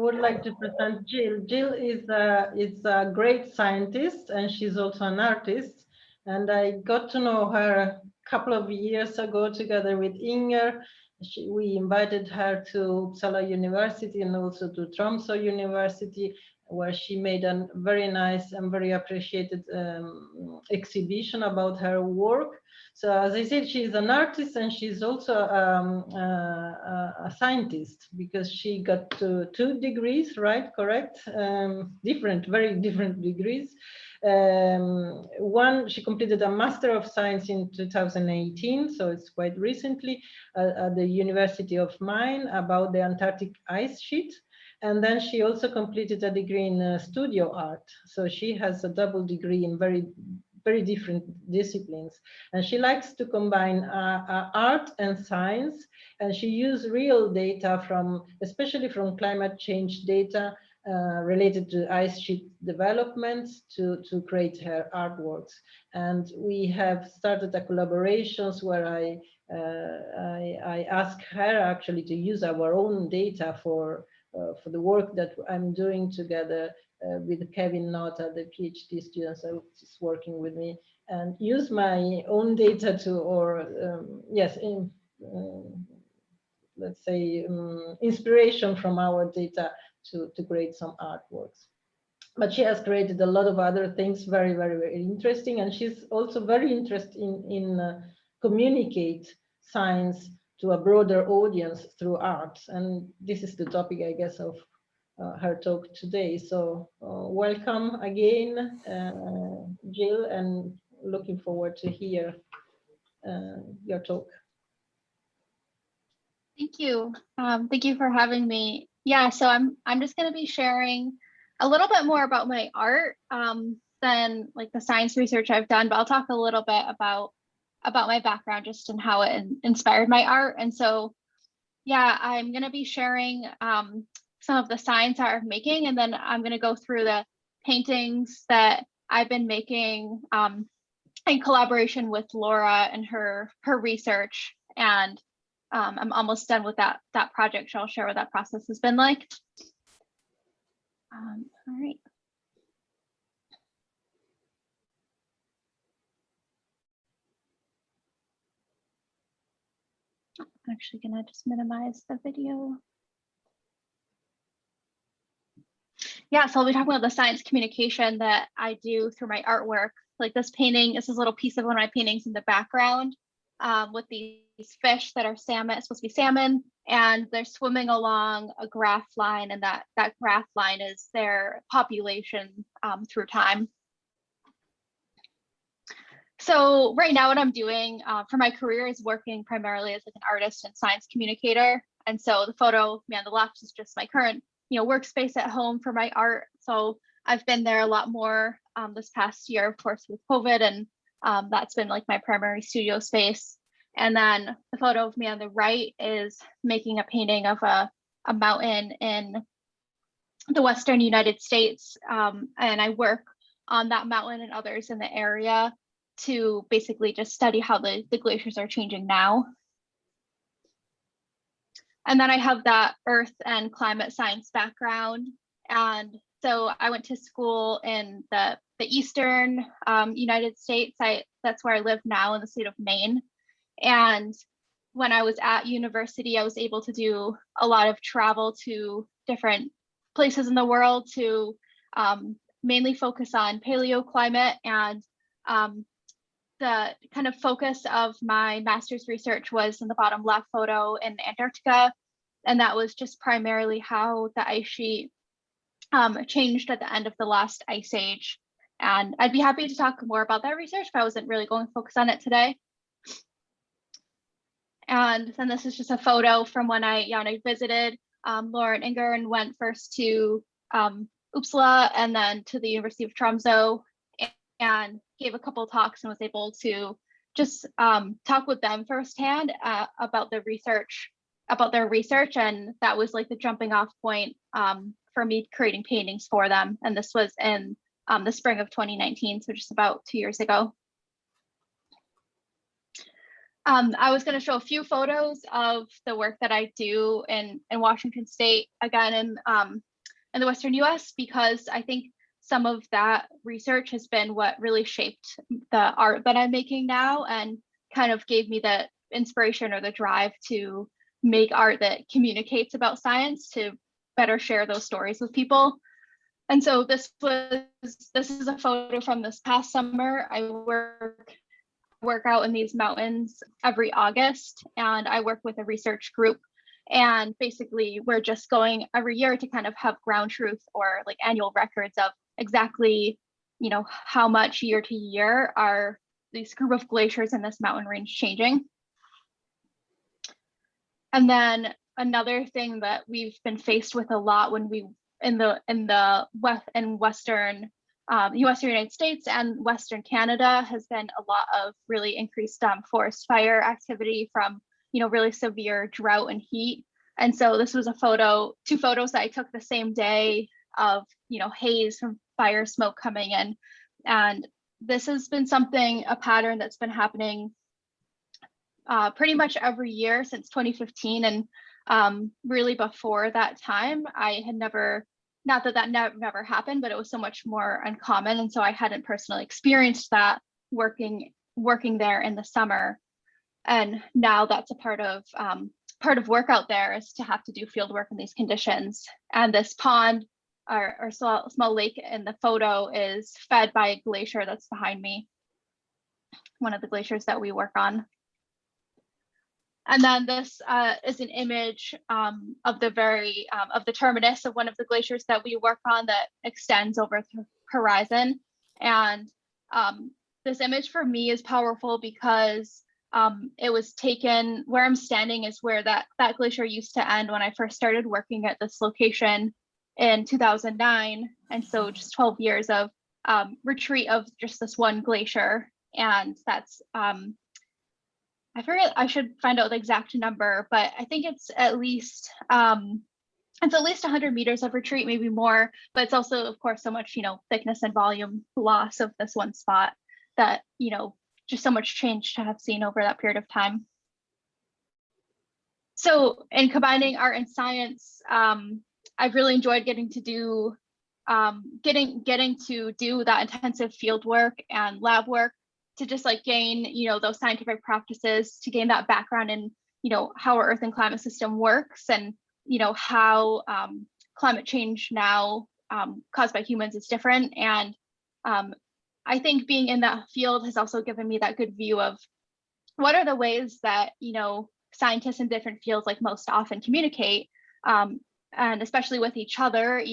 would like to present Jill. Jill is a great scientist, and she's also an artist. And I got to know her a couple of years ago together with Inger. We invited her to Uppsala University and also to Tromsø University, where she made a very nice and very appreciated exhibition about her work. So as I said, she's an artist and she's also a scientist, because she got two degrees, right? Correct? Different, very different degrees. One, she completed a Master of Science in 2018, so it's quite recently, at the University of Maine, about the Antarctic ice sheet. And then she also completed a degree in studio art. So she has a double degree in very different disciplines. And she likes to combine art and science. And she used real data especially from climate change data related to ice sheet developments to create her artworks. And we have started a collaborations where I asked her actually to use our own data for the work that I'm doing together with Kevin Nota, the PhD student who is working with me, and use my own data let's say inspiration from our data to create some artworks. But she has created a lot of other things, very, very, very interesting, and she's also very interested in communicate science to a broader audience through art, and this is the topic, I guess, of her talk today. So welcome again, Jill, and looking forward to hear your talk. Thank you. Thank you for having me. Yeah, so I'm just going to be sharing a little bit more about my art than like the science research I've done, but I'll talk a little bit about my background just and how it inspired my art. And so, yeah, I'm going to be sharing some of the science art I'm making, and then I'm going to go through the paintings that I've been making in collaboration with Laura and her research. And I'm almost done with that project, so I'll share what that process has been like. All right. I'm actually gonna just minimize the video. Yeah, so I'll be talking about the science communication that I do through my artwork. Like this painting, this is a little piece of one of my paintings in the background with these fish that are salmon, it's supposed to be salmon, and they're swimming along a graph line, and that graph line is their population through time. So right now what I'm doing for my career is working primarily as like an artist and science communicator. And so the photo of me on the left is just my current workspace at home for my art. So I've been there a lot more this past year, of course, with COVID, and that's been like my primary studio space. And then the photo of me on the right is making a painting of a mountain in the Western United States. And I work on that mountain and others in the area to basically just study how the glaciers are changing now. And then I have that earth and climate science background. And so I went to school in the Eastern United States. That's where I live now, in the state of Maine. And when I was at university, I was able to do a lot of travel to different places in the world to mainly focus on paleoclimate. And the kind of focus of my master's research was in the bottom left photo in Antarctica. And that was just primarily how the ice sheet changed at the end of the last ice age. And I'd be happy to talk more about that research, but I wasn't really going to focus on it today. And then this is just a photo from when I visited Laura and Inger, and went first to Uppsala and then to the University of Tromsø, and gave a couple talks and was able to just talk with them firsthand about their research. And that was like the jumping off point for me creating paintings for them. And this was in the spring of 2019, so just about 2 years ago. I was going to show a few photos of the work that I do in Washington State, again in in the Western US, because I think some of that research has been what really shaped the art that I'm making now and kind of gave me the inspiration or the drive to make art that communicates about science to better share those stories with people. And so this is a photo from this past summer. I work out in these mountains every August, and I work with a research group. And basically, we're just going every year to kind of have ground truth or like annual records of exactly, how much year to year are these group of glaciers in this mountain range changing. And then another thing that we've been faced with a lot when we in the western US United States and Western Canada has been a lot of really increased forest fire activity from really severe drought and heat. And so this was two photos that I took the same day of haze from fire smoke coming in. And this has been a pattern that's been happening pretty much every year since 2015. And really before that time, I had never, not that never happened, but it was so much more uncommon. And so I hadn't personally experienced that working there in the summer. And now that's a part of work out there is to have to do field work in these conditions. And this pond or small lake in the photo is fed by a glacier that's behind me, one of the glaciers that we work on. And then this is an image of the terminus of one of the glaciers that we work on that extends over the horizon. And this image for me is powerful because it was taken, where I'm standing is where that glacier used to end when I first started working at this location in 2009. And so just 12 years of retreat of just this one glacier. And that's, I forget, I should find out the exact number, but I think it's at least 100 meters of retreat, maybe more, but it's also, of course, so much, thickness and volume loss of this one spot that, just so much change to have seen over that period of time. So in combining art and science, I've really enjoyed getting to do that intensive field work and lab work to just like gain, those scientific practices, to gain that background in, how our Earth and climate system works and, how climate change now caused by humans is different. And I think being in that field has also given me that good view of what are the ways that, scientists in different fields like most often communicate, and especially with each other,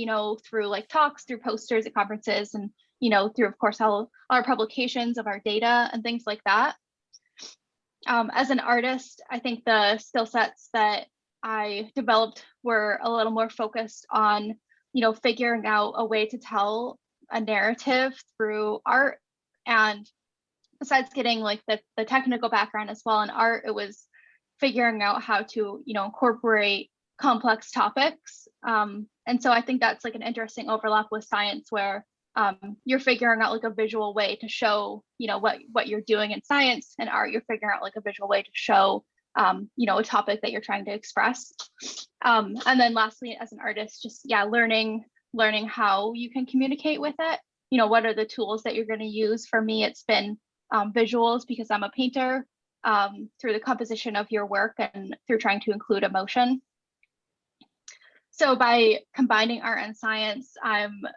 through like talks, through posters at conferences, and through, of course, all our publications of our data and things like that. As an artist, I think the skill sets that I developed were a little more focused on, figuring out a way to tell a narrative through art. And besides getting like the technical background as well in art, it was figuring out how to, incorporate complex topics. And so I think that's like an interesting overlap with science where you're figuring out like a visual way to show, what you're doing in science, and art, you're figuring out like a visual way to show, a topic that you're trying to express. And then lastly, as an artist, just learning how you can communicate with it. What are the tools that you're going to use? For me, it's been visuals, because I'm a painter, through the composition of your work and through trying to include emotion. So by combining art and science,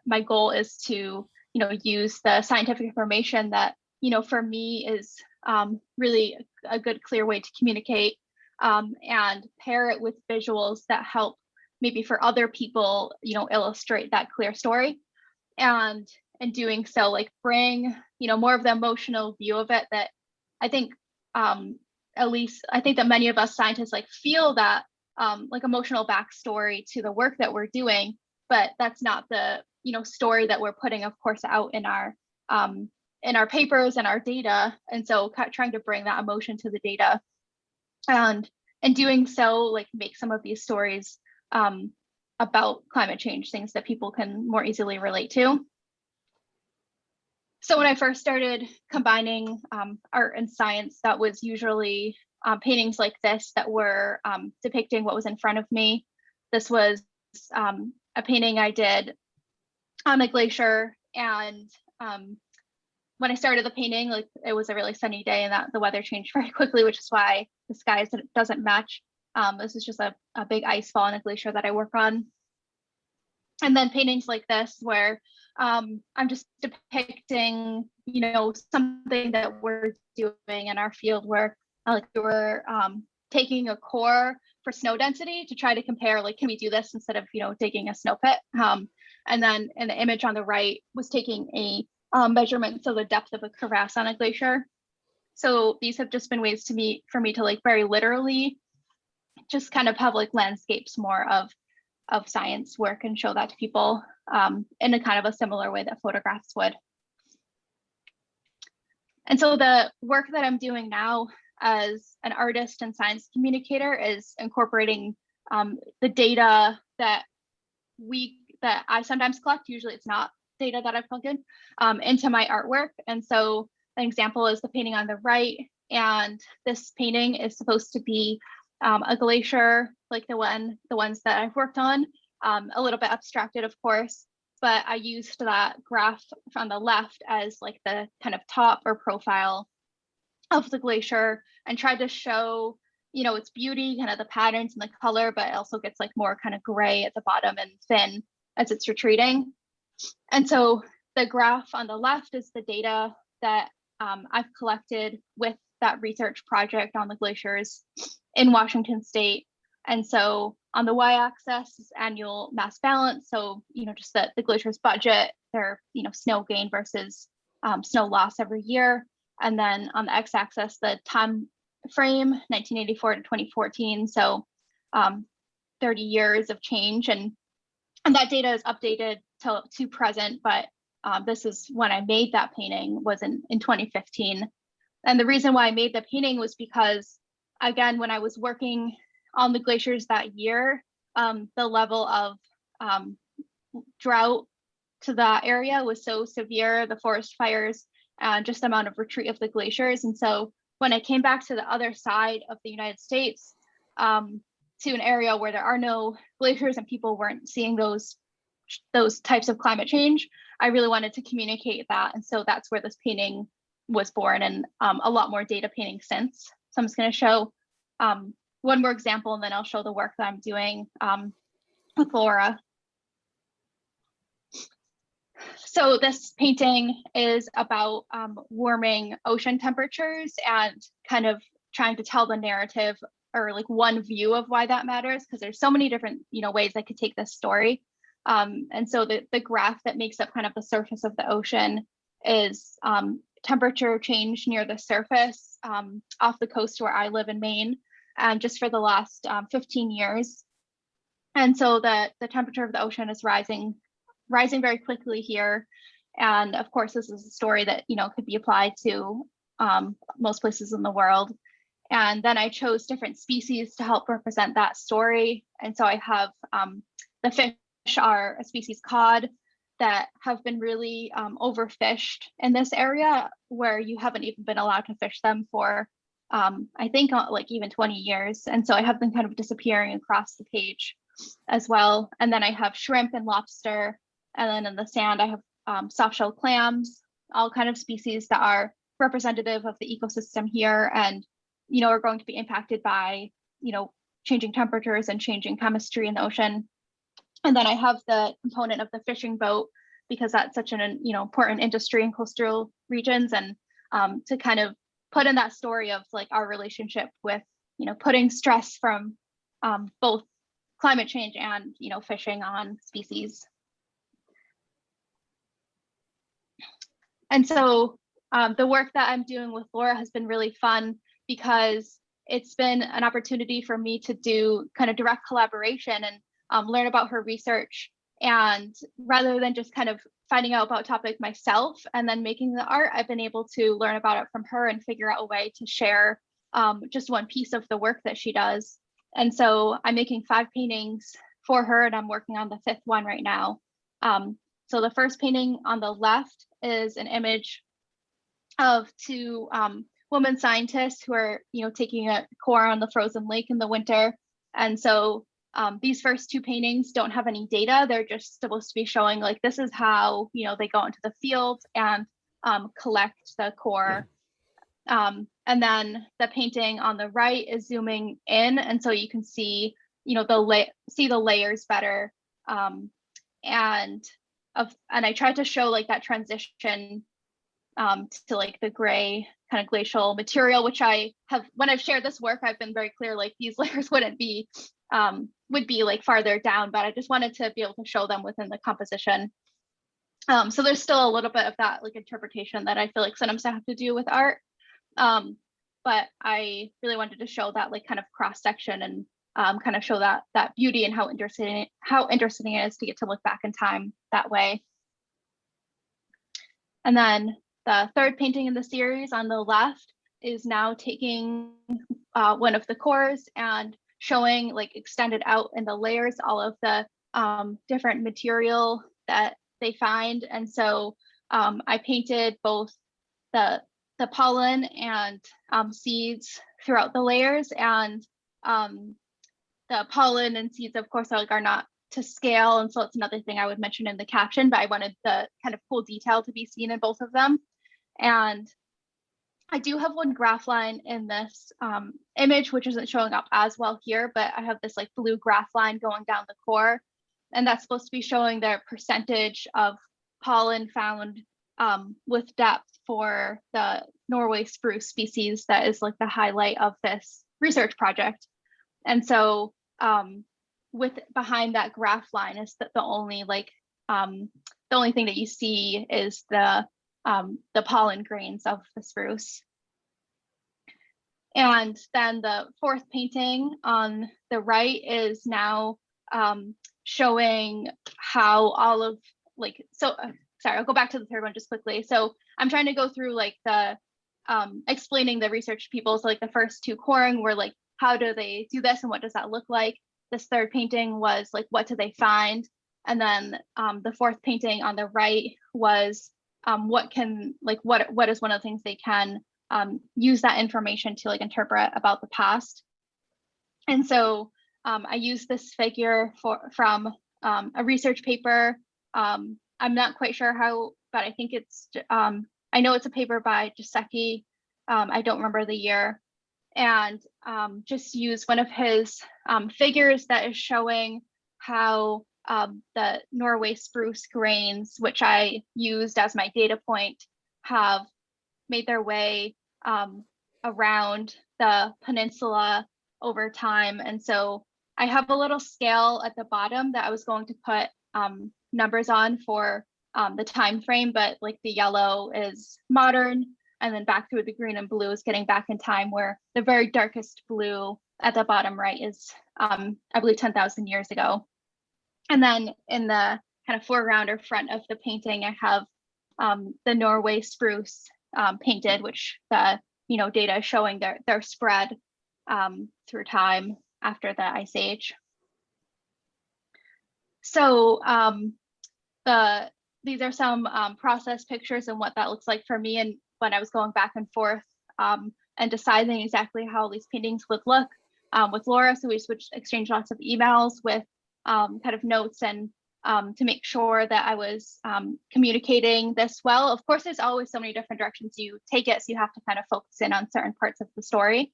my goal is to, use the scientific information that, for me is really a good, clear way to communicate, and pair it with visuals that help maybe for other people, illustrate that clear story. And in doing so, like bring, more of the emotional view of it that I think, at least I think that many of us scientists like feel that like emotional backstory to the work that we're doing, but that's not the story that we're putting, of course, out in our papers and our data. And so trying to bring that emotion to the data, and in doing so, like make some of these stories about climate change, things that people can more easily relate to. So when I first started combining art and science, that was usually paintings like this that were depicting what was in front of me. This was a painting I did on a glacier. And when I started the painting, like it was a really sunny day and that the weather changed very quickly, which is why the sky doesn't match. This is just a big ice fall on a glacier that I work on. And then paintings like this, where I'm just depicting, you know, something that we're doing in our field where like we're taking a core for snow density to try to compare, like, can we do this instead of, you know, digging a snow pit? And then in the image on the right was taking a measurements of the depth of a crevasse on a glacier. So these have just been ways for me to like very literally just kind of have like landscapes more of science work and show that to people in a kind of a similar way that photographs would. And so the work that I'm doing now as an artist and science communicator is incorporating the data that I sometimes collect. Usually it's not data that I've collected into my artwork. And so an example is the painting on the right. And this painting is supposed to be a glacier, like the ones that I've worked on, a little bit abstracted, of course, but I used that graph on the left as like the kind of top or profile of the glacier and tried to show, you know, its beauty, kind of the patterns and the color, but it also gets like more kind of gray at the bottom and thin as it's retreating. And so the graph on the left is the data that I've collected with that research project on the glaciers in Washington State. And so on the y-axis is annual mass balance. So, you know, just the glacier's budget, their, you know, snow gain versus snow loss every year. And then on the x-axis, the time frame, 1984 to 2014. So 30 years of change. And that data is updated to present, but this is when I made that painting was in 2015. And the reason why I made the painting was because, again, when I was working on the glaciers that year, the level of drought to that area was so severe, the forest fires, just the amount of retreat of the glaciers. And so when I came back to the other side of the United States, to an area where there are no glaciers and people weren't seeing those types of climate change, I really wanted to communicate that. And so that's where this painting was born, and a lot more data painting since. So I'm just going to show one more example, and then I'll show the work that I'm doing with Laura. So this painting is about warming ocean temperatures and kind of trying to tell the narrative, or like one view of why that matters, because there's so many different, you know, ways I could take this story. And so the graph that makes up kind of the surface of the ocean is temperature change near the surface off the coast where I live in Maine, just for the last 15 years. And so the temperature of the ocean is rising very quickly here. And of course, this is a story that, you know, could be applied to most places in the world. And then I chose different species to help represent that story. And so I have the fish are a species cod that have been really overfished in this area, where you haven't even been allowed to fish them for, I think, like even 20 years. And so I have them kind of disappearing across the page as well. And then I have shrimp and lobster. And then in the sand, I have soft-shell clams, all kind of species that are representative of the ecosystem here, and, you know, are going to be impacted by, you know, changing temperatures and changing chemistry in the ocean. And then I have the component of the fishing boat, because that's such an, you know, important industry in coastal regions, and to kind of put in that story of like our relationship with, you know, putting stress from both climate change and, you know, fishing on species. And so the work that I'm doing with Laura has been really fun, because it's been an opportunity for me to do kind of direct collaboration and learn about her research. And rather than just kind of finding out about a topic myself and then making the art, I've been able to learn about it from her and figure out a way to share just one piece of the work that she does. And so I'm making 5 paintings for her, and I'm working on the 5th one right now. So the first painting on the left is an image of 2 women scientists who are, you know, taking a core on the frozen lake in the winter. And so these first two paintings don't have any data. They're just supposed to be showing like, this is how, they go into the field and collect the core. And then the painting on the right is zooming in. And so you can see, the layers better. And I tried to show like that transition to like the gray kind of glacial material, which when I've shared this work, I've been very clear, like these layers would be like farther down, but I just wanted to be able to show them within the composition. So there's still a little bit of that like interpretation that I feel like sometimes I have to do with art. But I really wanted to show that like kind of cross section and kind of show that beauty and how interesting it is to get to look back in time that way. And then the third painting in the series on the left is now taking one of the cores and showing like extended out in the layers all of the different material that they find. And so I painted both the pollen and seeds throughout the layers, and the pollen and seeds, of course, are not to scale. And so it's another thing I would mention in the caption, but I wanted the kind of cool detail to be seen in both of them. And I do have one graph line in this image, which isn't showing up as well here, but I have this like blue graph line going down the core. And that's supposed to be showing the percentage of pollen found with depth for the Norway spruce species that is like the highlight of this research project. And so with behind that graph line is that the only thing that you see is the pollen grains of the spruce. And then the fourth painting on the right is now showing how all of sorry, I'll go back to the third one just quickly. So I'm trying to go through like the explaining the research people. So like the first two coring were like, how do they do this and what does that look like? This third painting was like, what do they find? And then the fourth painting on the right was what is one of the things they can use that information to like interpret about the past. And so I used this figure from a research paper. I'm not quite sure how, but I think it's, I know it's a paper by Giuseppe. I don't remember the year. And just use one of his figures that is showing how the Norway spruce grains, which I used as my data point, have made their way around the peninsula over time. And so I have a little scale at the bottom that I was going to put numbers on for the time frame, but like the yellow is modern, and then back through the green and blue is getting back in time, where the very darkest blue at the bottom right is I believe 10,000 years ago. And then in the kind of foreground or front of the painting, I have the Norway spruce painted, which the data is showing their spread through time after the ice age. So these are some process pictures and what that looks like for me, and when I was going back and forth and deciding exactly how these paintings would look with Laura. So we exchanged lots of emails with kind of notes and to make sure that I was communicating this well. Of course, there's always so many different directions you take it, so you have to kind of focus in on certain parts of the story.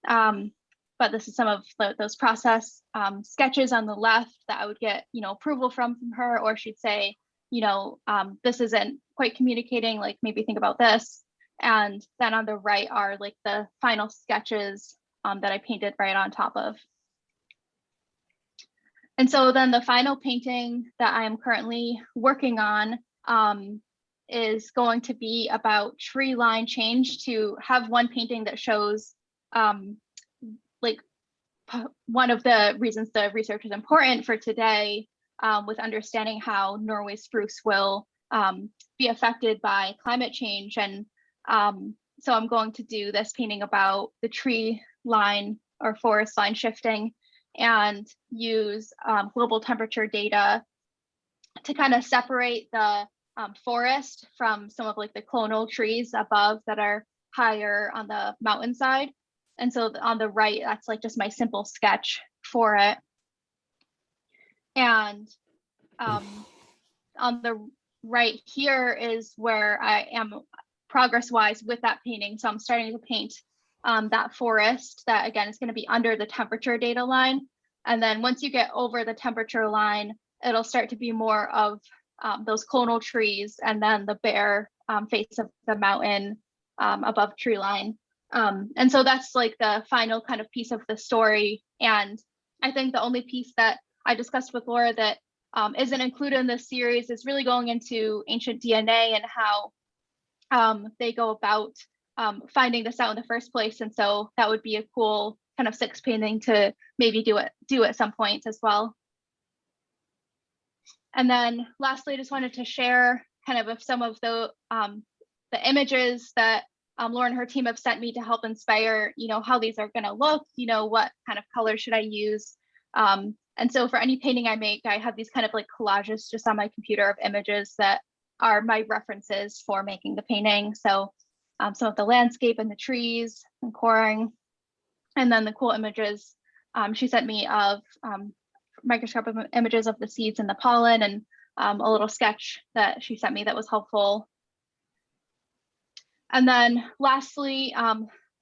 But this is some of those process sketches on the left that I would get, approval from her, or she'd say, this isn't quite communicating, like maybe think about this. And then on the right are like the final sketches that I painted right on top of. And so then the final painting that I am currently working on is going to be about tree line change, to have one painting that shows like one of the reasons the research is important for today with understanding how Norway spruce will be affected by climate change. And so I'm going to do this painting about the tree line or forest line shifting, and use global temperature data to kind of separate the forest from some of like the clonal trees above that are higher on the mountainside. And so on the right, that's like just my simple sketch for it. And on the right here is where I am progress-wise with that painting. So I'm starting to paint that forest that, again, is going to be under the temperature data line. And then once you get over the temperature line, it'll start to be more of those clonal trees, and then the bare face of the mountain above tree line. And so that's like the final kind of piece of the story. And I think the only piece that I discussed with Laura that isn't included in this series is really going into ancient DNA and how they go about finding this out in the first place. And so that would be a cool kind of 6 painting to maybe do at some point as well. And then lastly, I just wanted to share kind of some of the images that Laura and her team have sent me to help inspire, how these are going to look, what kind of color should I use. And so for any painting I make, I have these kind of like collages just on my computer of images that are my references for making the painting. So some of the landscape and the trees and coring, and then the cool images she sent me of microscopic images of the seeds and the pollen, and a little sketch that she sent me that was helpful. And then lastly,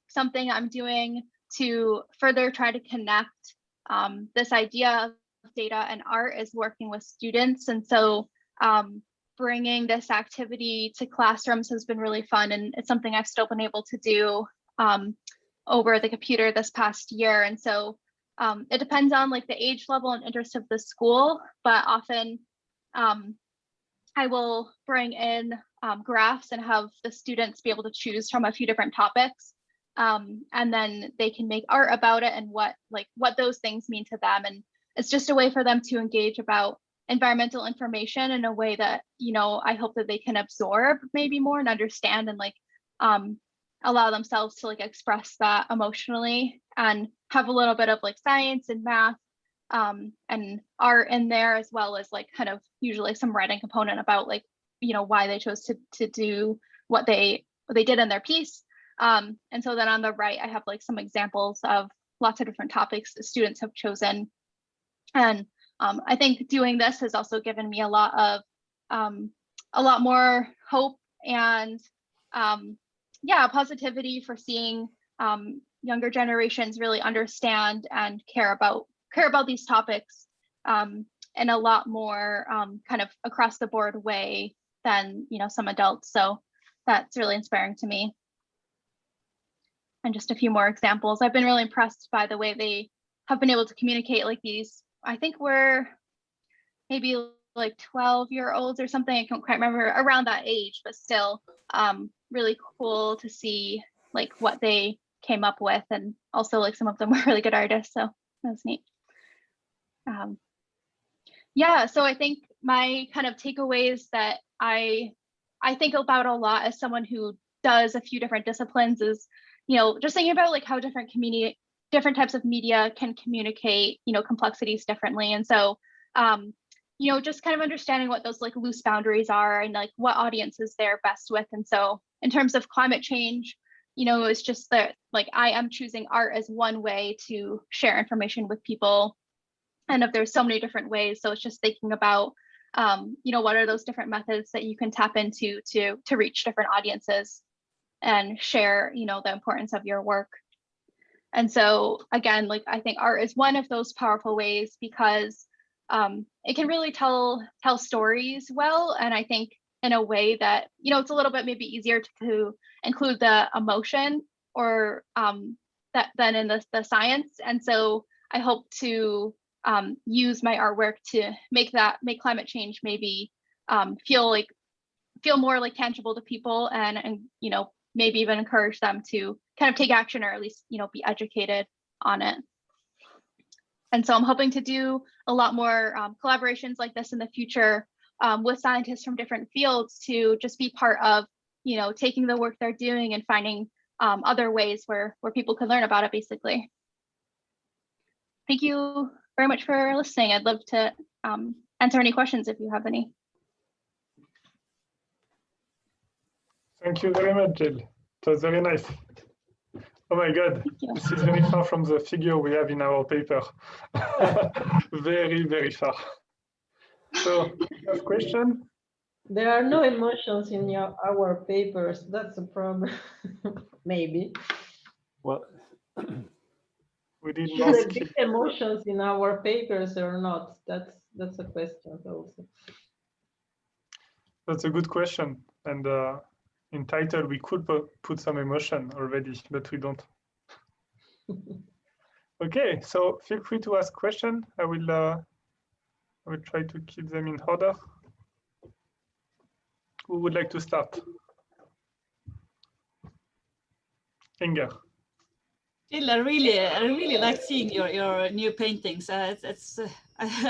something I'm doing to further try to connect this idea of data and art is working with students. And so bringing this activity to classrooms has been really fun, and it's something I've still been able to do over the computer this past year. And so it depends on like the age level and interest of the school, but often I will bring in graphs and have the students be able to choose from a few different topics, and then they can make art about it and what those things mean to them. And it's just a way for them to engage about environmental information in a way that, I hope that they can absorb maybe more and understand, and allow themselves to express that emotionally, and have a little bit of science and math and art in there, as well as kind of usually some writing component about why they chose to do what they did in their piece. And so then on the right, I have some examples of lots of different topics that students have chosen. And I think doing this has also given me a lot more hope and positivity for seeing younger generations really understand and care about these topics in a lot more kind of across the board way than some adults. So that's really inspiring to me. And just a few more examples. I've been really impressed by the way they have been able to communicate these. I think we're maybe 12-year-olds or something. I can't quite remember, around that age, but still really cool to see what they came up with. And also some of them were really good artists. So that was neat. So I think my kind of takeaways that I think about a lot as someone who does a few different disciplines is, just thinking about how different types of media can communicate, complexities differently. And so, just kind of understanding what those loose boundaries are and what audiences they're best with. And so in terms of climate change, it's just that I am choosing art as one way to share information with people. And if there's so many different ways, so it's just thinking about, what are those different methods that you can tap into to reach different audiences and share, the importance of your work. And so again, I think art is one of those powerful ways because it can really tell stories well. And I think in a way that, it's a little bit maybe easier to include the emotion or than in the science. And so I hope to use my artwork to make climate change maybe feel more tangible to people, and maybe even encourage them to kind of take action, or at least be educated on it. And so I'm hoping to do a lot more collaborations like this in the future with scientists from different fields to just be part of taking the work they're doing and finding other ways where people can learn about it, basically. Thank you very much for listening. I'd love to answer any questions if you have any. Thank you very much, Jill. It was very nice. Oh my God, this is very far from the figure we have in our paper. Very, very far. So, last question. There are no emotions in our papers. That's a problem. Maybe. Well, We did Should not there be skip. emotions in our papers or not? That's a question also. That's a good question. And in title, we could put some emotion already, but we don't. Okay, so feel free to ask questions. I will try to keep them in order. Who would like to start? Inger. Jill, I really like seeing your new paintings. I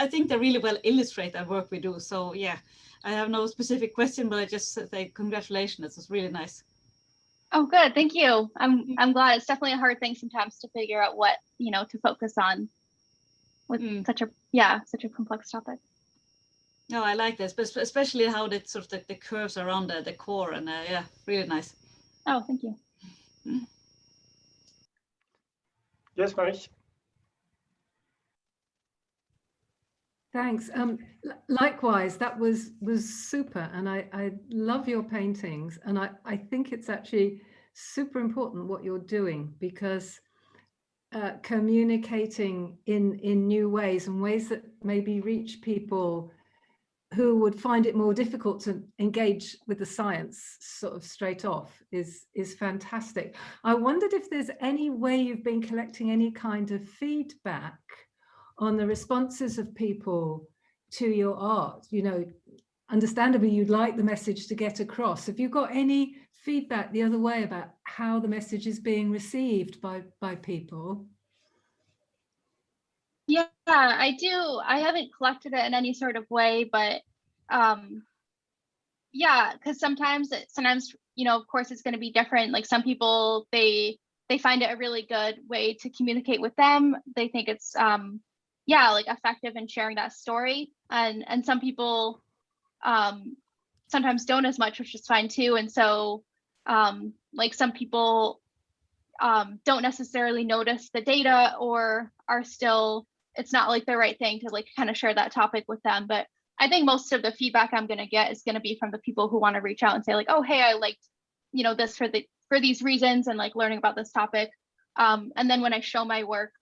think they really well illustrate the work we do. So yeah, I have no specific question, but I just say congratulations. It was really nice. Oh, good. Thank you. I'm glad. It's definitely a hard thing sometimes to figure out what, to focus on with such a complex topic. No, I like this, but especially how that sort of the curves around the core, and yeah, really nice. Oh, thank you. Yes, Marie. Thanks. Likewise, that was super, and I love your paintings, and I think it's actually super important what you're doing, because communicating in new ways and ways that maybe reach people who would find it more difficult to engage with the science sort of straight off is fantastic. I wondered if there's any way you've been collecting any kind of feedback on the responses of people to your art. Understandably, you'd like the message to get across. Have you got any feedback the other way about how the message is being received by people? Yeah, I do. I haven't collected it in any sort of way, but yeah, because sometimes, of course, it's going to be different. Like some people, they find it a really good way to communicate with them. They think it's like effective in sharing that story, and some people sometimes don't as much, which is fine too. And so like some people don't necessarily notice the data, or are still, it's not like the right thing to like kind of share that topic with them. But I think most of the feedback I'm going to get is going to be from the people who want to reach out and say like, oh, hey, I liked, this for these reasons, and like learning about this topic. And then when I show my work,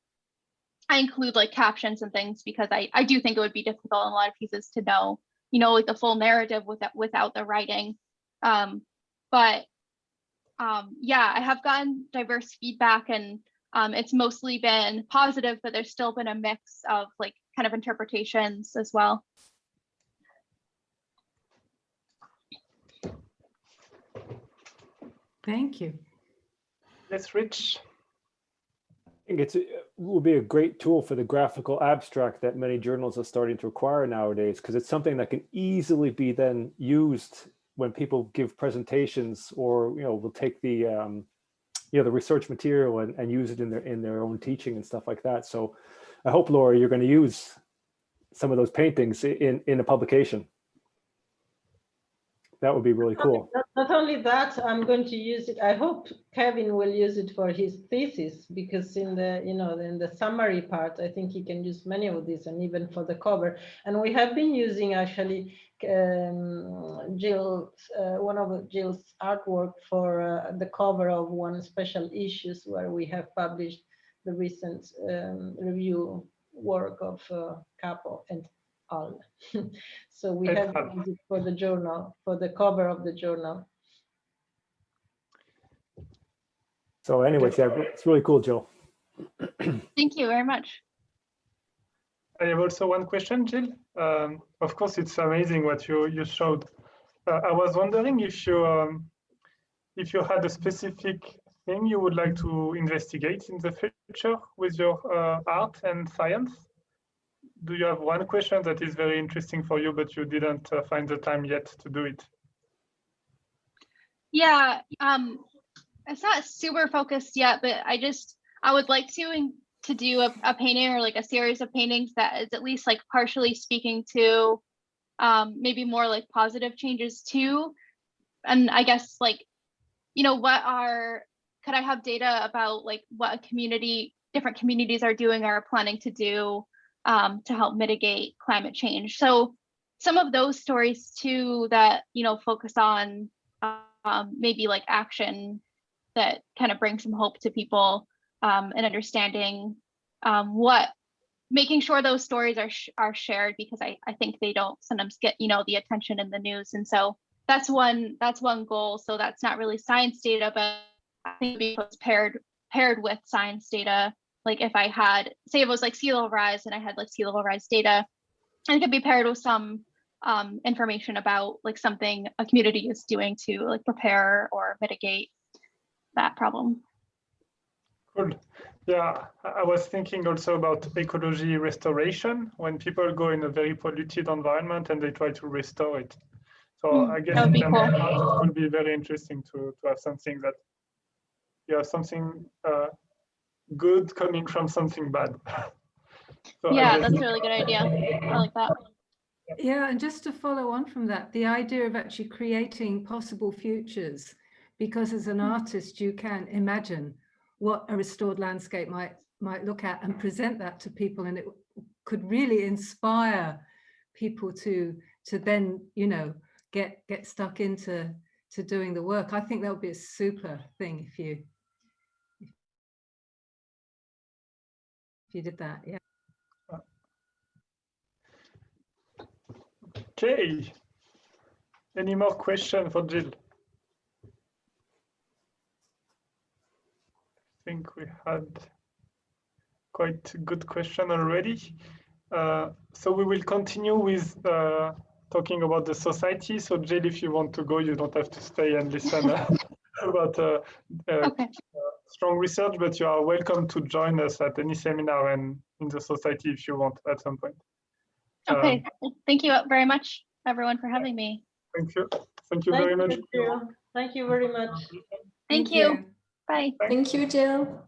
I include like captions and things, because I do think it would be difficult in a lot of pieces to know, like the full narrative without the writing. But yeah, I have gotten diverse feedback, and it's mostly been positive, but there's still been a mix of like kind of interpretations as well. Thank you. Yes, Rich. I think it will be a great tool for the graphical abstract that many journals are starting to require nowadays, because it's something that can easily be then used when people give presentations, or will take the the research material and use it in their own teaching and stuff like that. So I hope, Laura, you're going to use some of those paintings in a publication. That would be really cool. Not only that, I'm going to use it. I hope Kevin will use it for his thesis, because in the in the summary part, I think he can use many of these, and even for the cover. And we have been using actually Jill, one of Jill's artwork for the cover of one special issues, where we have published the recent review work of Capo and all. So we have used it for the journal, for the cover of the journal. So anyways, yeah, it's really cool, Jill. Thank you very much. I have also one question, Jill. Of course, it's amazing what you showed. I was wondering if you had a specific thing you would like to investigate in the future with your art and science. Do you have one question that is very interesting for you, but you didn't find the time yet to do it? Yeah, it's not super focused yet, but I would like to do a painting, or like a series of paintings that is at least like partially speaking to maybe more like positive changes too. And I guess like, could I have data about like what different communities are doing or are planning to do to help mitigate climate change? So some of those stories too that, you know, focus on maybe like action that kind of brings some hope to people, and understanding making sure those stories are shared, because I think they don't sometimes get, you know, the attention in the news. And so that's one goal. So that's not really science data, but I think it was paired with science data. Like if I had, say it was like sea level rise and I had like sea level rise data, and it could be paired with some information about like something a community is doing to like prepare or mitigate that problem. Cool. Yeah, I was thinking also about ecology restoration when people go in a very polluted environment and they try to restore it. So I guess that would be in terms cool. of art, it would be very interesting to have something that you have something good coming from something bad. So Yeah, that's a really good idea. I like that. Yeah, and just to follow on from that, the idea of actually creating possible futures, because as an artist, you can imagine what a restored landscape might look at and present that to people, and it could really inspire people to then, you know, get stuck into doing the work. I think that would be a super thing if you did that. Yeah. Okay. Any more questions for Jill? I think we had quite a good question already. So we will continue with talking about the society. So Jill, if you want to go, you don't have to stay and listen about Okay. strong research, but you are welcome to join us at any seminar and in the society if you want at some point. Okay. Thank you very much, everyone, for having me. Thank you. Thank you very much. Thank you very much. Thank you. Bye. Thank you, Jill.